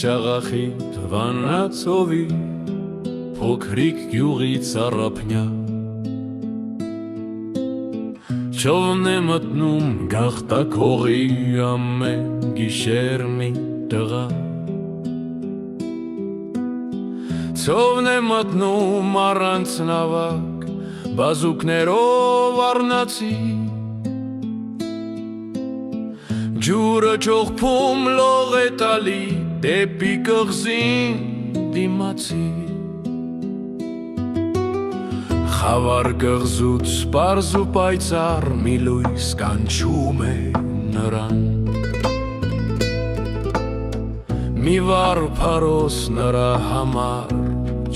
աղախի թվանացովի փոքրիկ գյուղից առափնյա Չովն է մտնում գաղտակողի ամեն գիշեր մի տղա Չովն է մտնում առանց նավակ բազուկներով առնացի Ջուրը ճողփում լող է տալի դեպի կղզին դիմացի Խավար կղզուց պարզ ու պայծառ մի լույս կանչում է նրան Մի վառ փարոս նրա համար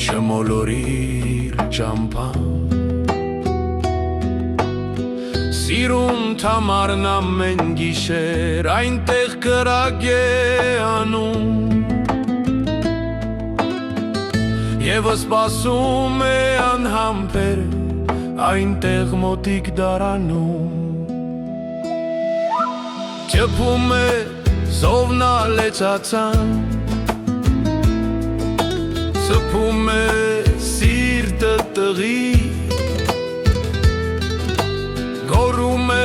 չմոլորիր ճամփան Սիրում Թամարն ամեն գիշեր այնտեղ կրակ է անում Եվ սպասում է անհամբեր այնտեղ մոտիկ դարանում Ճպում է զովնալեցացան Սփում է սիրտը տղի Գորում է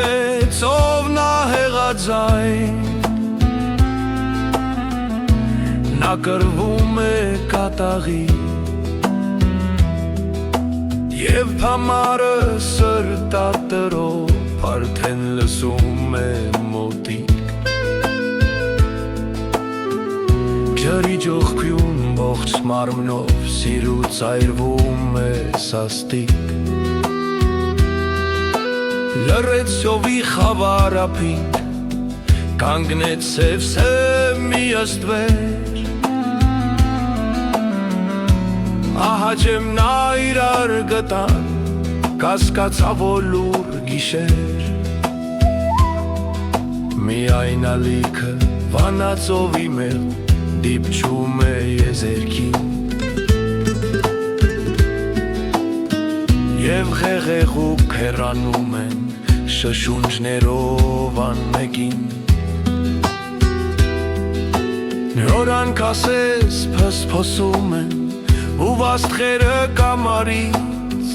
ծովնահեղաձայն Նա կրվում է կատաղի Եվ Թամարը սրտատրով արդեն լսում է մոտիկ Ջրի ջողքյուն ողջ մարմնով սիրուց այրվում է սաստիկ Լռեց ծովի խավար ափին կանգնեց սև մի աստվեր Ահա ջեմնա իրար գտան կասկածավոր գիշեր Միայն ալիքը վանածովի մեր դիպչում է եզերքին Եվ ղեղեղուկ հեռանում են շշունջներով անմեկին Նորան կասես փսփսում են ու վաստղերը կամարից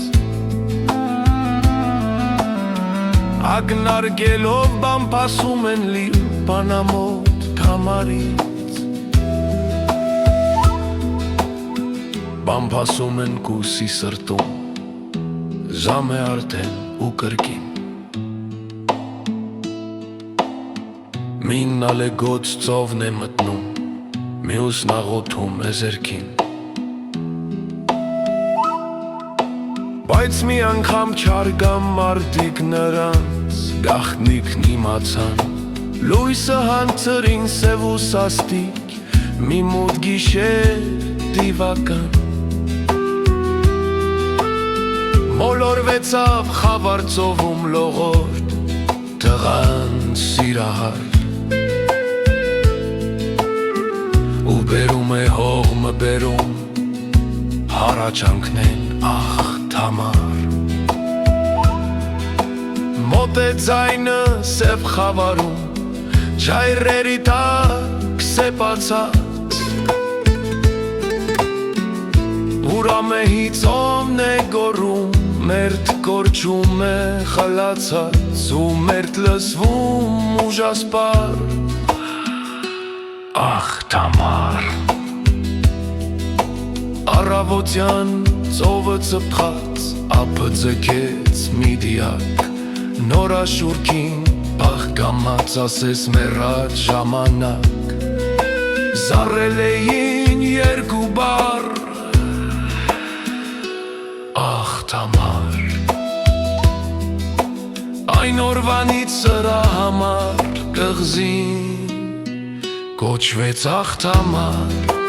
Ագնարգելով բամպասում են լիվ բանամոտ Թամարից Բամպասում են կուսի սրտում Զամ է արդեն ու կրկին Մին ալեգոց ծովն է մտնում Մյուսն աղոթում է զերքին Բայց մի անգամ չարգամ մարդիկ նրանց գաղտնիքն իմացան Լույսը հանցրին սև ու սաստիկ մի մոտ գիշեր դիվական Մոլորվեցավ խավար ծովում լողորդ տղան սիրահար Ու բերում է հողմը բերում հարաճանքնեն ախ Թամար Մոտ է ձայնը սև խավարում Ջայրերի տակ սեպացած Ուրամեհի ծովն է գորում Մերթ կորչում է խլացած Ու մերթ լսվում ուժասպար Ախ Թամար Առավոտյան ծովը ծպխած ափը ձգեց մի դիակ Նոր աշուրքին բաղկամած ասես մեռած ժամանակ Զառել էին երկու բառ Ախ Թամար Այն օրվանից սրա համար կղզին Կոչվեց ախ Թամար